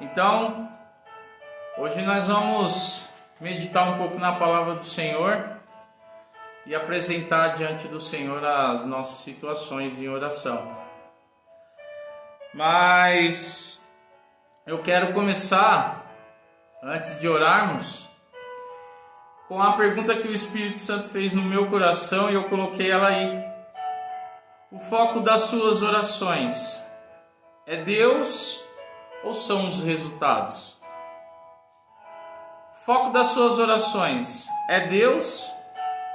Então, hoje nós vamos meditar um pouco na palavra do Senhor e apresentar diante do Senhor as nossas situações em oração. Mas eu quero começar, antes de orarmos, com a pergunta que o Espírito Santo fez no meu coração e eu coloquei ela aí. O foco das suas orações é Deus ou são os resultados? O foco das suas orações é Deus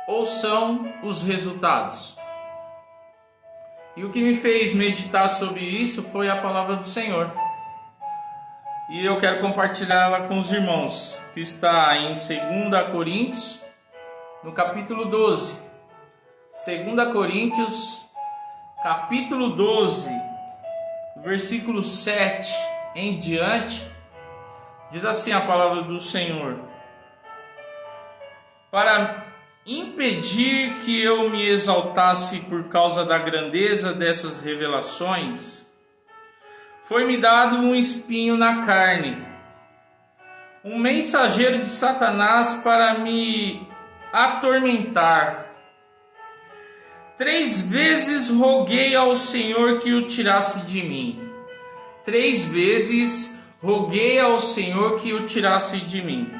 ou são os resultados? E o que me fez meditar sobre isso foi a palavra do Senhor. E eu quero compartilhar ela com os irmãos, que está em 2 Coríntios, no capítulo 12. 2 Coríntios, capítulo 12, versículo 7 em diante, diz assim a palavra do Senhor: para impedir que eu me exaltasse por causa da grandeza dessas revelações, foi-me dado um espinho na carne, um mensageiro de Satanás para me atormentar. 3 vezes roguei ao Senhor que o tirasse de mim. 3 vezes roguei ao Senhor que o tirasse de mim.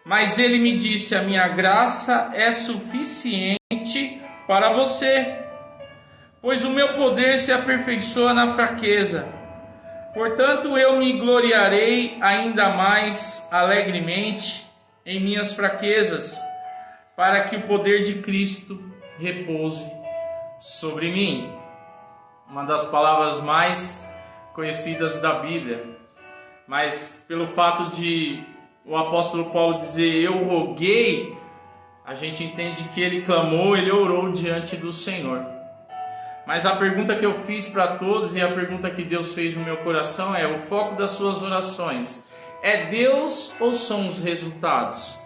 Mas ele me disse: a minha graça é suficiente para você, pois o meu poder se aperfeiçoa na fraqueza. Portanto, eu me gloriarei ainda mais alegremente em minhas fraquezas, para que o poder de Cristo repouse sobre mim. Uma das palavras mais conhecidas da Bíblia, mas pelo fato de o apóstolo Paulo dizer eu roguei, a gente entende que ele clamou, ele orou diante do Senhor. Mas a pergunta que eu fiz para todos e a pergunta que Deus fez no meu coração é: o foco das suas orações é Deus ou são os resultados?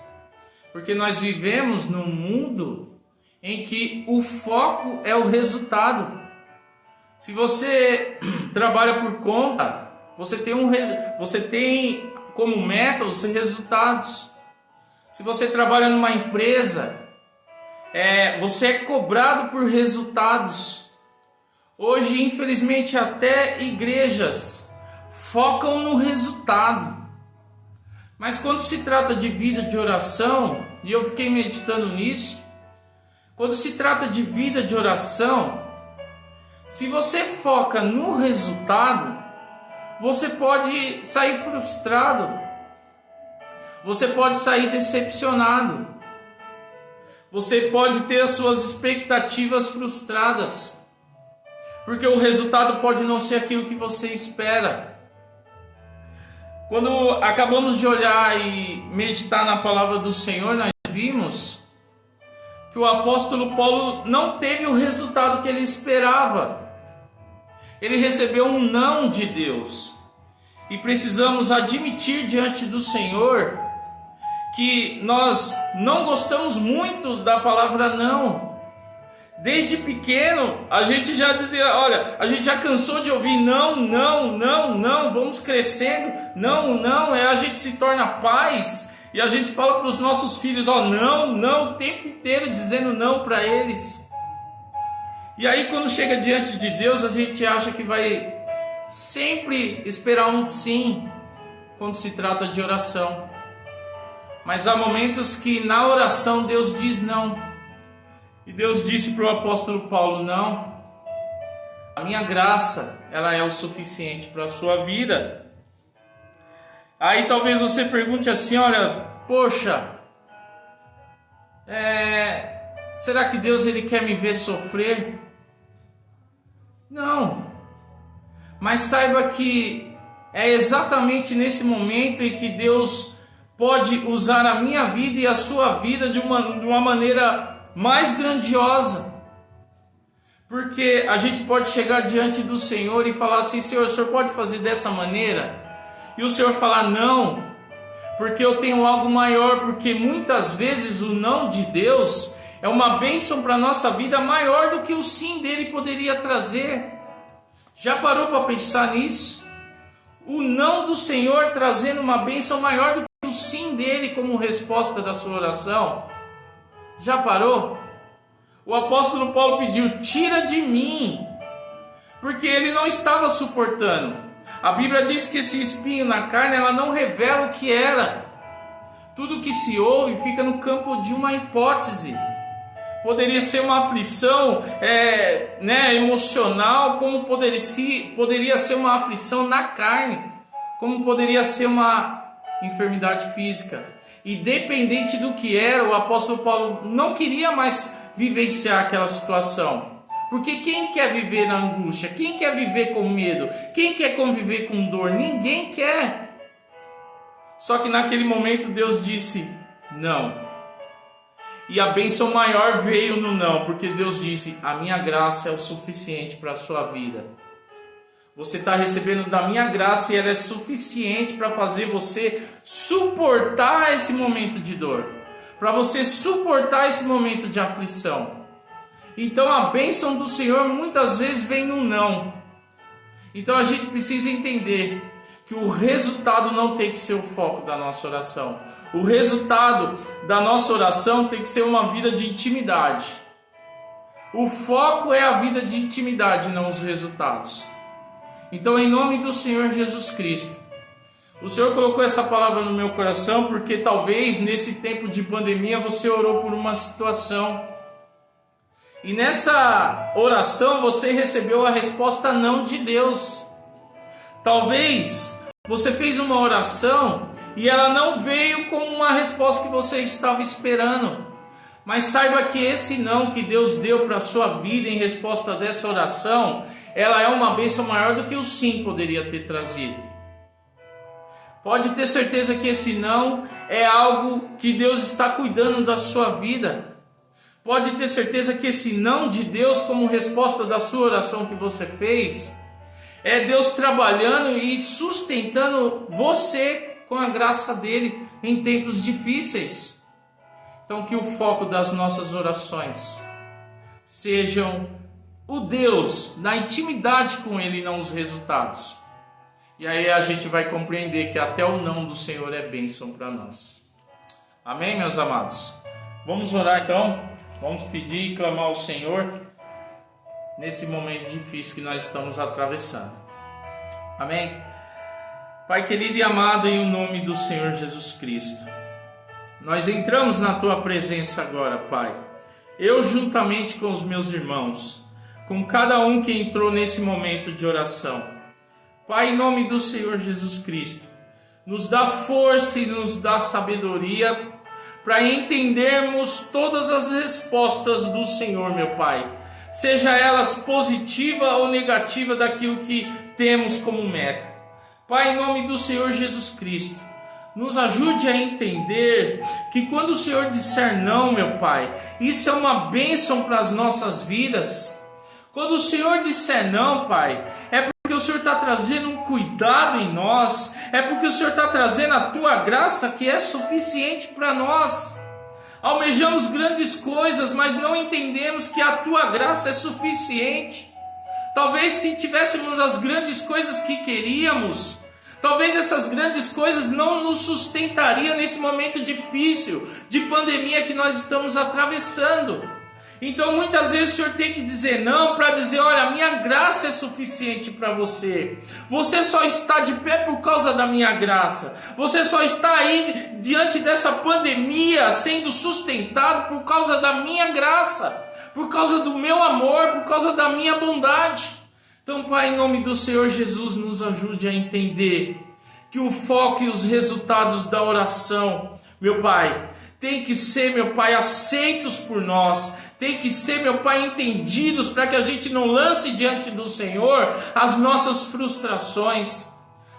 Porque nós vivemos num mundo em que o foco é o resultado. Se você trabalha por conta, você tem como meta os resultados. Se você trabalha numa empresa, você é cobrado por resultados. Hoje, infelizmente, até igrejas focam no resultado. Mas quando se trata de vida de oração, e eu fiquei meditando nisso, quando se trata de vida de oração, se você foca no resultado, você pode sair frustrado, você pode sair decepcionado, você pode ter as suas expectativas frustradas, porque o resultado pode não ser aquilo que você espera. Quando acabamos de olhar e meditar na palavra do Senhor, nós vimos que o apóstolo Paulo não teve o resultado que ele esperava. Ele recebeu um não de Deus. E precisamos admitir diante do Senhor que nós não gostamos muito da palavra não. Desde pequeno a gente já dizia, olha, a gente já cansou de ouvir não, não, não, não, vamos crescendo, não, não, a gente se torna pais e a gente fala para os nossos filhos, não, não, o tempo inteiro dizendo não para eles. E aí quando chega diante de Deus, a gente acha que vai sempre esperar um sim, quando se trata de oração. Mas há momentos que na oração Deus diz não. E Deus disse para o apóstolo Paulo: não, a minha graça, ela é o suficiente para a sua vida. Aí talvez você pergunte assim, olha, poxa, será que Deus ele quer me ver sofrer? Não, mas saiba que é exatamente nesse momento em que Deus pode usar a minha vida e a sua vida de uma maneira mais grandiosa. Porque a gente pode chegar diante do Senhor e falar assim: Senhor, o Senhor pode fazer dessa maneira? E o Senhor falar: não, porque eu tenho algo maior. Porque muitas vezes o não de Deus é uma bênção para a nossa vida maior do que o sim dele poderia trazer. Já parou para pensar nisso? o não do Senhor trazendo uma bênção maior do que o sim dele como resposta da sua oração? Já parou? O apóstolo Paulo pediu: tira de mim, porque ele não estava suportando. A Bíblia diz que esse espinho na carne, ela não revela o que era. Tudo que se ouve fica no campo de uma hipótese. Poderia ser uma aflição emocional, como poderia ser uma aflição na carne, como poderia ser uma enfermidade física. Independente do que era, o apóstolo Paulo não queria mais vivenciar aquela situação. Porque quem quer viver na angústia? Quem quer viver com medo? Quem quer conviver com dor? Ninguém quer. Só que naquele momento Deus disse não. E a bênção maior veio no não, porque Deus disse: a minha graça é o suficiente para a sua vida. Você está recebendo da minha graça e ela é suficiente para fazer você suportar esse momento de dor, para você suportar esse momento de aflição. Então a bênção do Senhor muitas vezes vem no não. Então a gente precisa entender que o resultado não tem que ser o foco da nossa oração. O resultado da nossa oração tem que ser uma vida de intimidade. O foco é a vida de intimidade, não os resultados. Então, em nome do Senhor Jesus Cristo, o Senhor colocou essa palavra no meu coração porque talvez nesse tempo de pandemia você orou por uma situação. E nessa oração você recebeu a resposta não de Deus. Talvez você fez uma oração e ela não veio com uma resposta que você estava esperando. Mas saiba que esse não que Deus deu para a sua vida em resposta dessa oração, ela é uma bênção maior do que o sim poderia ter trazido. Pode ter certeza que esse não é algo que Deus está cuidando da sua vida. Pode ter certeza que esse não de Deus como resposta da sua oração que você fez, é Deus trabalhando e sustentando você com a graça dele em tempos difíceis. Então que o foco das nossas orações sejam o Deus, na intimidade com ele e não os resultados. E aí a gente vai compreender que até o não do Senhor é bênção para nós. Amém, meus amados? Vamos orar então, vamos pedir e clamar ao Senhor nesse momento difícil que nós estamos atravessando. Amém? Pai querido e amado, em nome do Senhor Jesus Cristo, nós entramos na Tua presença agora, Pai. Eu juntamente com os meus irmãos, com cada um que entrou nesse momento de oração. Pai, em nome do Senhor Jesus Cristo, nos dá força e nos dá sabedoria para entendermos todas as respostas do Senhor, meu Pai. Seja elas positiva ou negativa daquilo que temos como meta. Pai, em nome do Senhor Jesus Cristo, nos ajude a entender que quando o Senhor disser não, meu Pai, isso é uma bênção para as nossas vidas. Quando o Senhor disser não, Pai, é porque o Senhor está trazendo um cuidado em nós, é porque o Senhor está trazendo a Tua graça que é suficiente para nós. Almejamos grandes coisas, mas não entendemos que a Tua graça é suficiente. Talvez se tivéssemos as grandes coisas que queríamos, talvez essas grandes coisas não nos sustentariam nesse momento difícil de pandemia que nós estamos atravessando. Então muitas vezes o Senhor tem que dizer não para dizer: olha, a minha graça é suficiente para você. Você só está de pé por causa da minha graça. Você só está aí diante dessa pandemia sendo sustentado por causa da minha graça, por causa do meu amor, por causa da minha bondade. Então, Pai, em nome do Senhor Jesus, nos ajude a entender que o foco e os resultados da oração, meu Pai, tem que ser, meu Pai, aceitos por nós, tem que ser, meu Pai, entendidos para que a gente não lance diante do Senhor as nossas frustrações.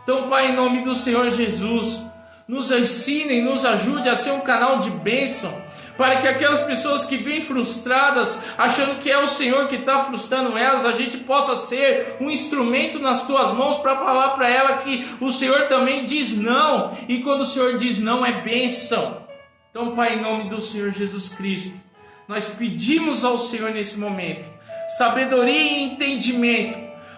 Então, Pai, em nome do Senhor Jesus, nos ensine e nos ajude a ser um canal de bênção, para que aquelas pessoas que vêm frustradas, achando que é o Senhor que está frustrando elas, a gente possa ser um instrumento nas Tuas mãos para falar para ela que o Senhor também diz não, e quando o Senhor diz não é bênção. Então, Pai, em nome do Senhor Jesus Cristo, nós pedimos ao Senhor nesse momento sabedoria e entendimento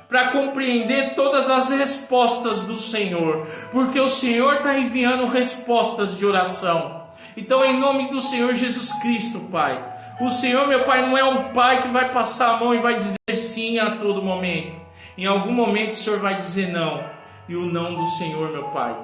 para compreender todas as respostas do Senhor, porque o Senhor está enviando respostas de oração. Então, em nome do Senhor Jesus Cristo, Pai, o Senhor, meu Pai, não é um Pai que vai passar a mão e vai dizer sim a todo momento. Em algum momento o Senhor vai dizer não, e o não do Senhor, meu Pai,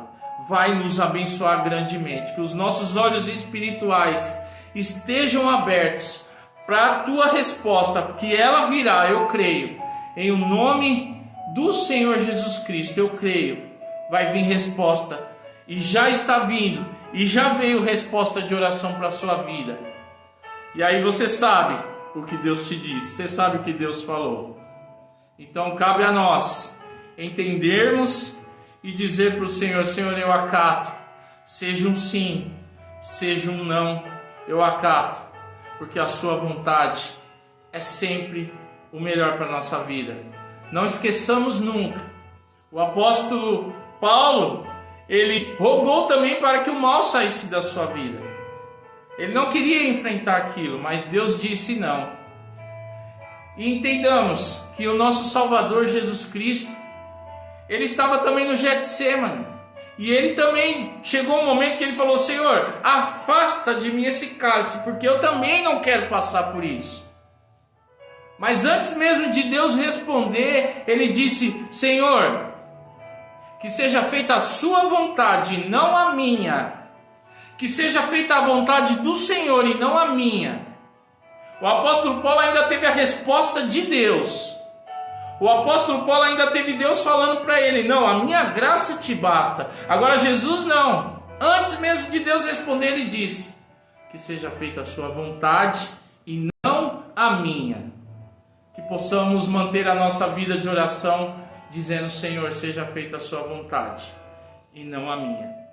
vai nos abençoar grandemente. Que os nossos olhos espirituais estejam abertos para a tua resposta, que ela virá, eu creio. Em o nome do Senhor Jesus Cristo, eu creio, vai vir resposta. E já está vindo, e já veio resposta de oração para a sua vida. E aí você sabe o que Deus te disse, você sabe o que Deus falou. Então cabe a nós entendermos e dizer para o Senhor: Senhor, eu acato. Seja um sim, seja um não, eu acato. Porque a sua vontade é sempre o melhor para a nossa vida. Não esqueçamos nunca, o apóstolo Paulo, ele rogou também para que o mal saísse da sua vida. Ele não queria enfrentar aquilo, mas Deus disse não. E entendamos que o nosso Salvador Jesus Cristo, ele estava também no Getsêmani. E ele também chegou um momento que ele falou: Senhor, afasta de mim esse cálice, porque eu também não quero passar por isso. Mas antes mesmo de Deus responder, ele disse: Senhor, que seja feita a sua vontade, não a minha. Que seja feita a vontade do Senhor e não a minha. O apóstolo Paulo ainda teve a resposta de Deus. O apóstolo Paulo ainda teve Deus falando para ele: não, a minha graça te basta. Agora Jesus não. Antes mesmo de Deus responder, ele disse: que seja feita a sua vontade e não a minha. Que possamos manter a nossa vida de oração dizendo: Senhor, seja feita a sua vontade e não a minha.